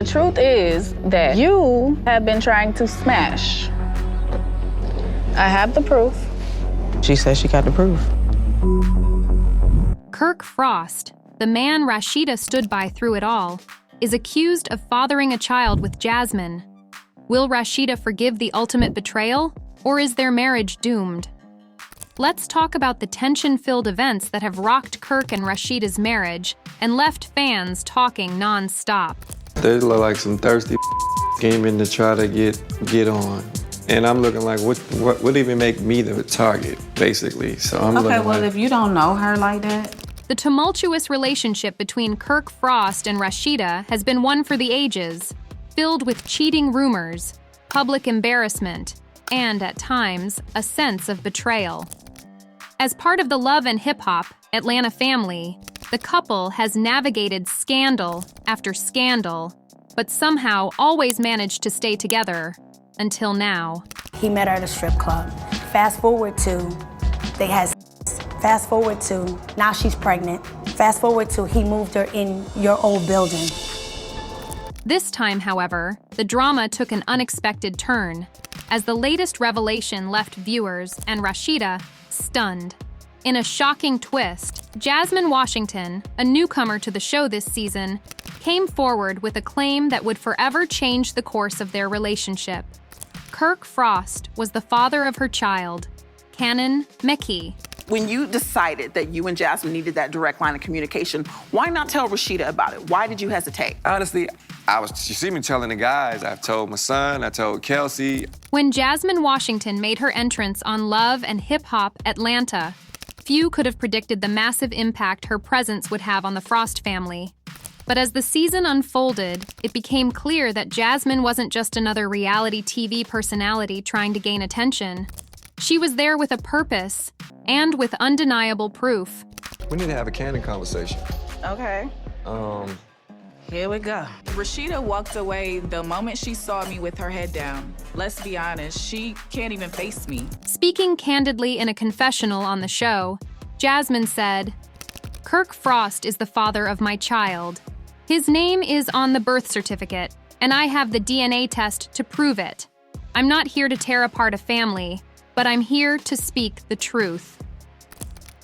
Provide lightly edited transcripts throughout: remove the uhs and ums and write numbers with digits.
The truth is that you have been trying to smash. I have the proof. She says she got the proof. Kirk Frost, the man Rasheeda stood by through it all, is accused of fathering a child with Jasmine. Will Rasheeda forgive the ultimate betrayal, or is their marriage doomed? Let's talk about the tension-filled events that have rocked Kirk and Rasheeda's marriage and left fans talking non-stop. They look like some thirsty gaming to try to get on. And I'm looking like, what would even make me the target, basically? So I'm looking well, like, if you don't know her like that. The tumultuous relationship between Kirk Frost and Rasheeda has been one for the ages, filled with cheating rumors, public embarrassment, and, at times, a sense of betrayal. As part of the Love and Hip Hop Atlanta family, the couple has navigated scandal after scandal, but somehow always managed to stay together until now. He met her at a strip club. Fast forward to, they had sex. Fast forward to, now she's pregnant. Fast forward to, he moved her in your old building. This time, however, the drama took an unexpected turn, as the latest revelation left viewers and Rasheeda stunned. In a shocking twist, Jasmine Washington, a newcomer to the show this season, came forward with a claim that would forever change the course of their relationship. Kirk Frost was the father of her child, Canon McKee. When you decided that you and Jasmine needed that direct line of communication, why not tell Rasheeda about it? Why did you hesitate? honestly, you see me telling the guys. I've told my son, I told Kelsey. When Jasmine Washington made her entrance on Love and Hip Hop Atlanta, few could have predicted the massive impact her presence would have on the Frost family. But as the season unfolded, it became clear that Jasmine wasn't just another reality TV personality trying to gain attention. She was there with a purpose and with undeniable proof. We need to have a candid conversation. Okay. Here we go. Rasheeda walked away the moment she saw me with her head down. Let's be honest, she can't even face me. Speaking candidly in a confessional on the show, Jasmine said, "Kirk Frost is the father of my child. His name is on the birth certificate, and I have the DNA test to prove it. I'm not here to tear apart a family, but I'm here to speak the truth."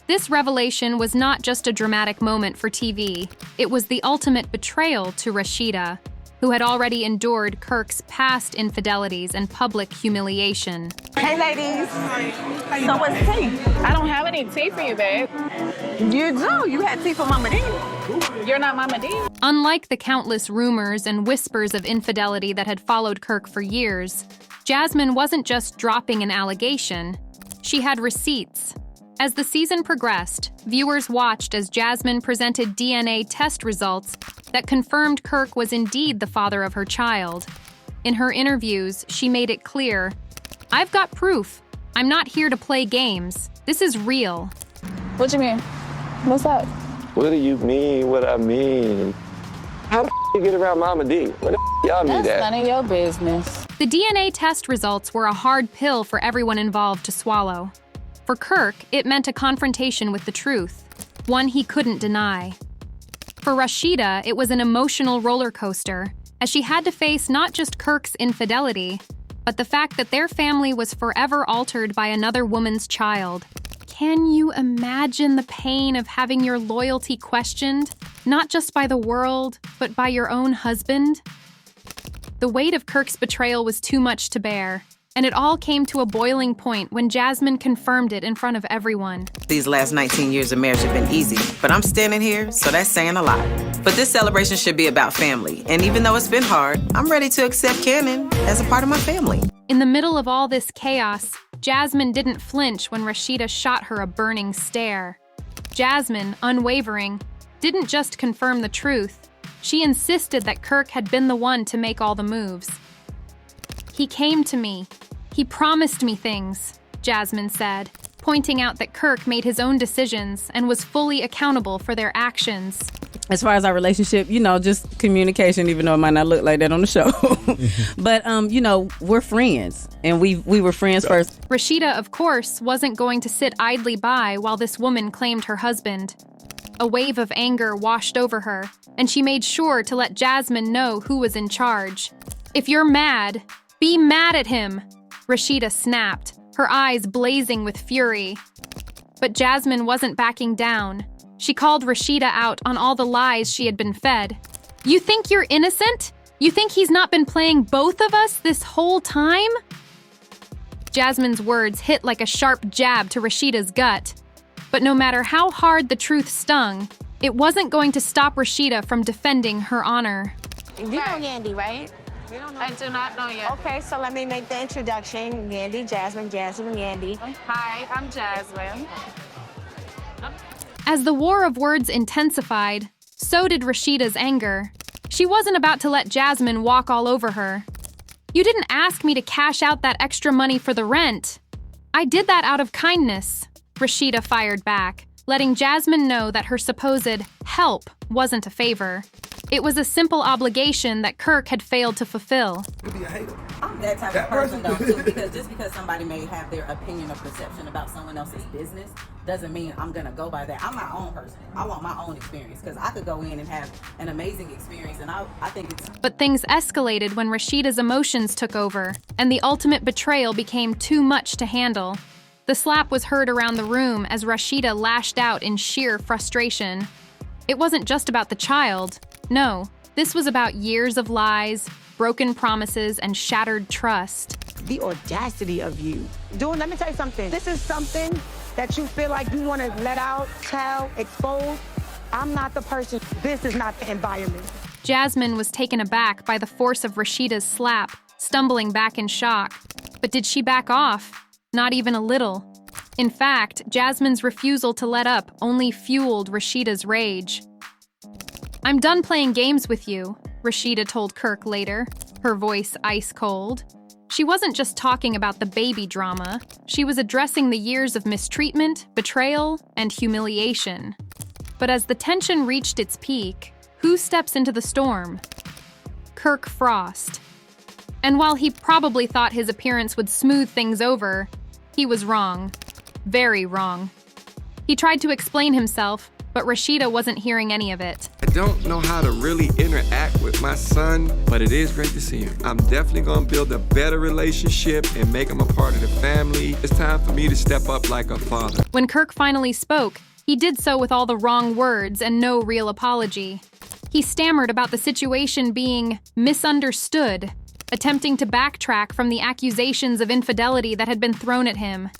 This revelation was not just a dramatic moment for TV, it was the ultimate betrayal to Rasheeda, who had already endured Kirk's past infidelities and public humiliation. Hey, ladies. So what's tea? I don't have any tea for you, babe. You do. You had tea for Mama D. You're not Mama D. Unlike the countless rumors and whispers of infidelity that had followed Kirk for years, Jasmine wasn't just dropping an allegation, she had receipts. As the season progressed, viewers watched as Jasmine presented DNA test results that confirmed Kirk was indeed the father of her child. In her interviews, she made it clear, "I've got proof. I'm not here to play games. This is real." What you mean? What's up? What do you mean what I mean? How the you get around Mama D? What the y'all need That's that? none of your business. The DNA test results were a hard pill for everyone involved to swallow. For Kirk, it meant a confrontation with the truth, one he couldn't deny. For Rasheeda, it was an emotional roller coaster, as she had to face not just Kirk's infidelity, but the fact that their family was forever altered by another woman's child. Can you imagine the pain of having your loyalty questioned, not just by the world, but by your own husband? The weight of Kirk's betrayal was too much to bear, and it all came to a boiling point when Jasmine confirmed it in front of everyone. These last 19 years of marriage have been easy, but I'm standing here, so that's saying a lot. But this celebration should be about family, and even though it's been hard, I'm ready to accept Canon as a part of my family. In the middle of all this chaos, Jasmine didn't flinch when Rasheeda shot her a burning stare. Jasmine, unwavering, didn't just confirm the truth. She insisted that Kirk had been the one to make all the moves. "He came to me. He promised me things," Jasmine said, pointing out that Kirk made his own decisions and was fully accountable for their actions. As far as our relationship, just communication, even though it might not look like that on the show. But, we're friends, and we were friends first. Rasheeda, of course, wasn't going to sit idly by while this woman claimed her husband. A wave of anger washed over her, and she made sure to let Jasmine know who was in charge. "If you're mad, be mad at him," Rasheeda snapped, her eyes blazing with fury. But Jasmine wasn't backing down. She called Rasheeda out on all the lies she had been fed. "You think you're innocent? You think he's not been playing both of us this whole time?" Jasmine's words hit like a sharp jab to Rasheeda's gut. But no matter how hard the truth stung, it wasn't going to stop Rasheeda from defending her honor. You know Yandy, right? I do not know yet. Okay, so let me make the introduction. Yandy, Jasmine, Yandy. Hi, I'm Jasmine. As the war of words intensified, so did Rasheeda's anger. She wasn't about to let Jasmine walk all over her. "You didn't ask me to cash out that extra money for the rent. I did that out of kindness," Rasheeda fired back, letting Jasmine know that her supposed help wasn't a favor. It was a simple obligation that Kirk had failed to fulfill. I'm that type of person though too, because just because somebody may have their opinion or perception about someone else's business doesn't mean I'm gonna go by that. I'm my own person. I want my own experience, because I could go in and have an amazing experience, and I think it's... But things escalated when Rasheeda's emotions took over, and the ultimate betrayal became too much to handle. The slap was heard around the room as Rasheeda lashed out in sheer frustration. It wasn't just about the child. No, this was about years of lies, broken promises, and shattered trust. The audacity of you. Dude, let me tell you something. This is something that you feel like you want to let out, tell, expose. I'm not the person. This is not the environment. Jasmine was taken aback by the force of Rasheeda's slap, stumbling back in shock. But did she back off? Not even a little. In fact, Jasmine's refusal to let up only fueled Rasheeda's rage. "I'm done playing games with you," Rasheeda told Kirk later, her voice ice cold. She wasn't just talking about the baby drama. She was addressing the years of mistreatment, betrayal, and humiliation. But as the tension reached its peak, who steps into the storm? Kirk Frost. And while he probably thought his appearance would smooth things over, he was wrong. Very wrong. He tried to explain himself, but Rasheeda wasn't hearing any of it. I don't know how to really interact with my son, but it is great to see him. I'm definitely gonna build a better relationship and make him a part of the family. It's time for me to step up like a father. When Kirk finally spoke, he did so with all the wrong words and no real apology. He stammered about the situation being misunderstood, attempting to backtrack from the accusations of infidelity that had been thrown at him.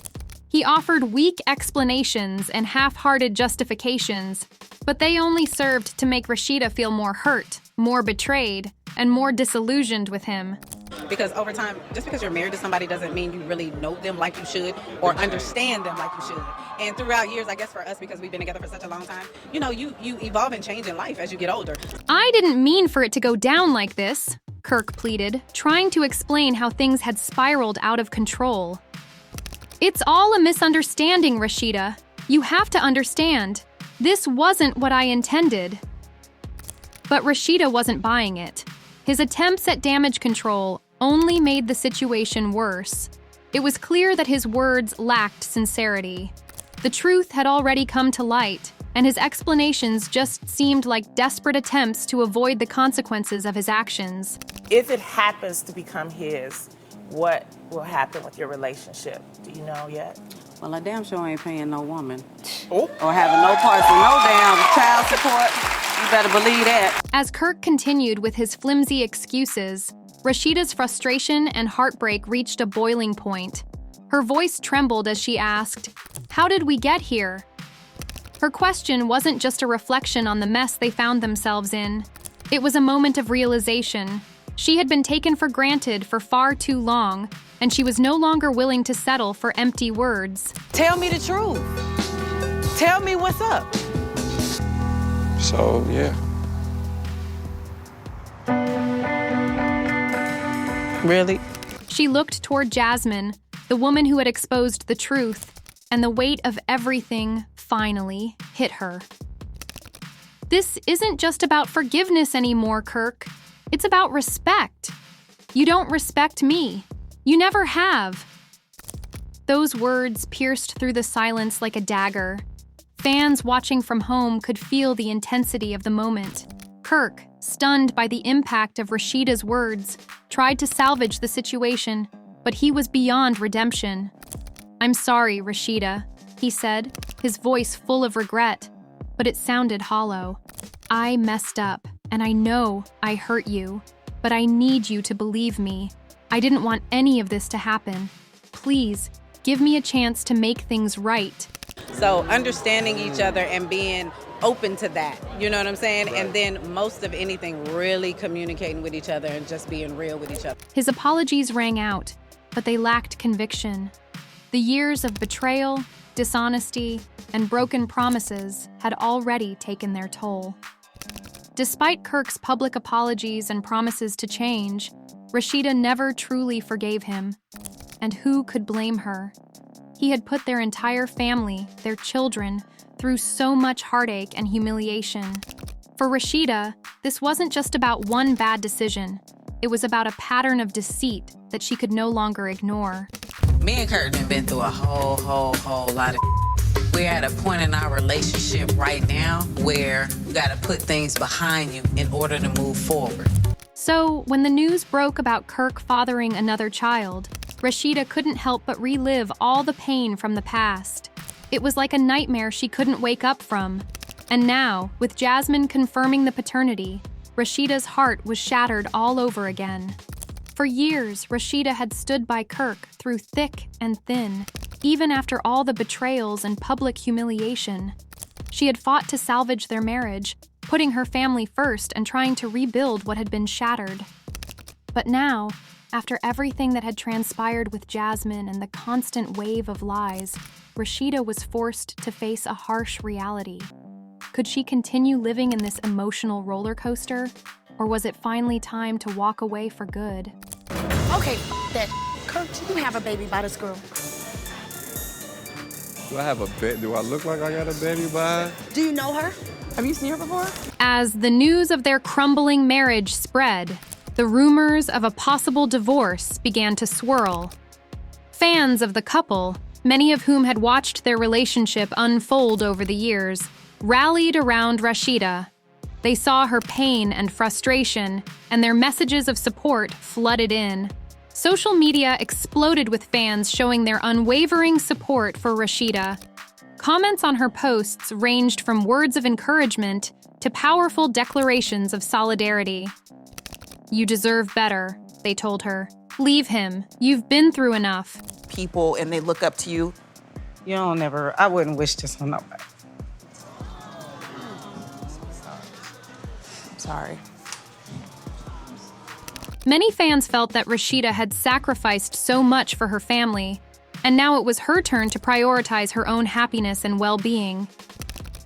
He offered weak explanations and half-hearted justifications, but they only served to make Rasheeda feel more hurt, more betrayed, and more disillusioned with him. Because over time, just because you're married to somebody doesn't mean you really know them like you should or understand them like you should. And throughout years, I guess for us, because we've been together for such a long time, you know, you evolve and change in life as you get older. "I didn't mean for it to go down like this," Kirk pleaded, trying to explain how things had spiraled out of control. "It's all a misunderstanding, Rasheeda. You have to understand. This wasn't what I intended." But Rasheeda wasn't buying it. His attempts at damage control only made the situation worse. It was clear that his words lacked sincerity. The truth had already come to light, and his explanations just seemed like desperate attempts to avoid the consequences of his actions. If it happens to become his, what will happen with your relationship? Do you know yet? Well, I damn sure ain't paying no woman. Oh. Or having no parts and no damn child support. You better believe that. As Kirk continued with his flimsy excuses, Rasheeda's frustration and heartbreak reached a boiling point. Her voice trembled as she asked, "How did we get here?" Her question wasn't just a reflection on the mess they found themselves in. It was a moment of realization. She had been taken for granted for far too long, and she was no longer willing to settle for empty words. Tell me the truth. Tell me what's up. So, yeah. Really? She looked toward Jasmine, the woman who had exposed the truth, and the weight of everything finally hit her. "This isn't just about forgiveness anymore, Kirk. It's about respect. You don't respect me. You never have." Those words pierced through the silence like a dagger. Fans watching from home could feel the intensity of the moment. Kirk, stunned by the impact of Rasheeda's words, tried to salvage the situation, but he was beyond redemption. "I'm sorry, Rasheeda," he said, his voice full of regret, but it sounded hollow. "I messed up, and I know I hurt you, but I need you to believe me. I didn't want any of this to happen. Please, give me a chance to make things right." So understanding each other and being open to that, you know what I'm saying? Right. And then most of anything, really communicating with each other and just being real with each other. His apologies rang out, but they lacked conviction. The years of betrayal, dishonesty, and broken promises had already taken their toll. Despite Kirk's public apologies and promises to change, Rasheeda never truly forgave him. And who could blame her? He had put their entire family, their children, through so much heartache and humiliation. For Rasheeda, this wasn't just about one bad decision. It was about a pattern of deceit that she could no longer ignore. Me and Kirk have been through a whole lot of. We're at a point in our relationship right now where you gotta put things behind you in order to move forward. So, when the news broke about Kirk fathering another child, Rasheeda couldn't help but relive all the pain from the past. It was like a nightmare she couldn't wake up from. And now, with Jasmine confirming the paternity, Rasheeda's heart was shattered all over again. For years, Rasheeda had stood by Kirk through thick and thin, even after all the betrayals and public humiliation. She had fought to salvage their marriage, putting her family first and trying to rebuild what had been shattered. But now, after everything that had transpired with Jasmine and the constant wave of lies, Rasheeda was forced to face a harsh reality. Could she continue living in this emotional roller coaster, or was it finally time to walk away for good? Okay, that. Kirk, do you have a baby by this girl? Do I have a baby? Do I look like I got a baby by her? Do you know her? Have you seen her before? As the news of their crumbling marriage spread, the rumors of a possible divorce began to swirl. Fans of the couple, many of whom had watched their relationship unfold over the years, rallied around Rasheeda. They saw her pain and frustration, and their messages of support flooded in. Social media exploded with fans showing their unwavering support for Rasheeda. Comments on her posts ranged from words of encouragement to powerful declarations of solidarity. "You deserve better," they told her. "Leave him. You've been through enough." People and they look up to you. I wouldn't wish this on nobody. I'm sorry. Many fans felt that Rasheeda had sacrificed so much for her family, and now it was her turn to prioritize her own happiness and well-being.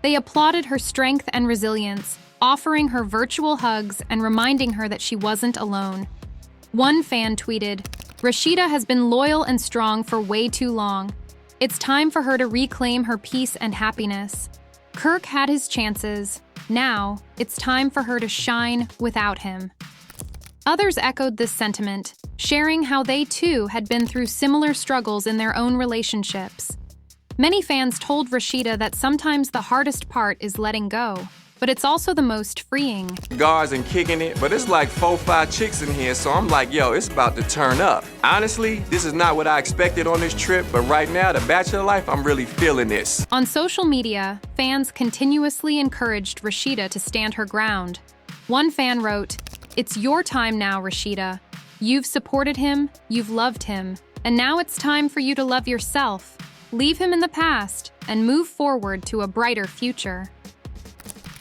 They applauded her strength and resilience, offering her virtual hugs and reminding her that she wasn't alone. One fan tweeted, "Rasheeda has been loyal and strong for way too long. It's time for her to reclaim her peace and happiness. Kirk had his chances. Now, it's time for her to shine without him." Others echoed this sentiment, sharing how they too had been through similar struggles in their own relationships. Many fans told Rasheeda that sometimes the hardest part is letting go, but it's also the most freeing. Guards and kicking it, but it's like 4-5 chicks in here, so I'm like, yo, it's about to turn up. Honestly, this is not what I expected on this trip, but right now, the bachelor life, I'm really feeling this. On social media, fans continuously encouraged Rasheeda to stand her ground. One fan wrote, "It's your time now, Rasheeda. You've supported him, you've loved him, and now it's time for you to love yourself. Leave him in the past and move forward to a brighter future."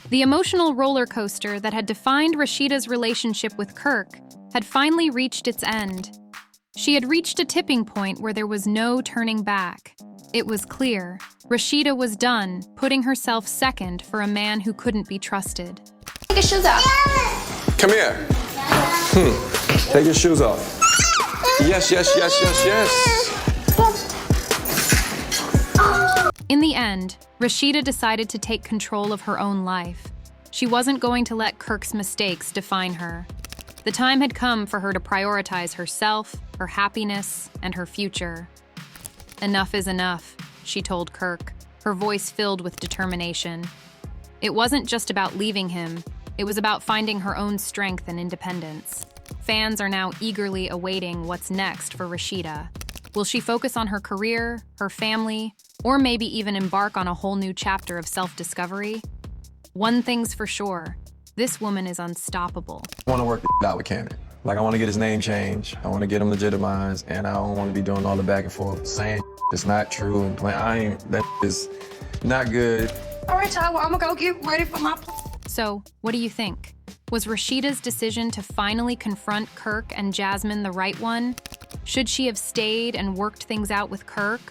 The emotional roller coaster that had defined Rasheeda's relationship with Kirk had finally reached its end. She had reached a tipping point where there was no turning back. It was clear. Rasheeda was done putting herself second for a man who couldn't be trusted. Take your shoes off. Come here. Take your shoes off. Yes, yes, yes, yes, yes. In the end, Rasheeda decided to take control of her own life. She wasn't going to let Kirk's mistakes define her. The time had come for her to prioritize herself, her happiness, and her future. "Enough is enough," she told Kirk. her voice filled with determination. It wasn't just about leaving him, it was about finding her own strength and independence. Fans are now eagerly awaiting what's next for Rasheeda. Will she focus on her career, her family, or maybe even embark on a whole new chapter of self-discovery? One thing's for sure, this woman is unstoppable. I want to work out with Cannon. Like, I want to get his name changed. I want to get him legitimized, and I don't want to be doing all the back and forth, saying it's not true and playing. That is not good. All right, y'all, well, I'm gonna go get ready for my... So, what do you think? Was Rasheeda's decision to finally confront Kirk and Jasmine the right one? Should she have stayed and worked things out with Kirk?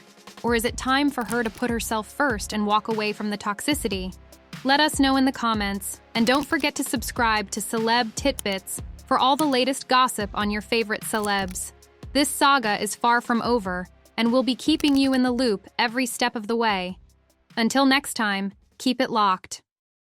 Or is it time for her to put herself first and walk away from the toxicity? Let us know in the comments, and don't forget to subscribe to Celeb Titbits for all the latest gossip on your favorite celebs. This saga is far from over, and we'll be keeping you in the loop every step of the way. Until next time, keep it locked.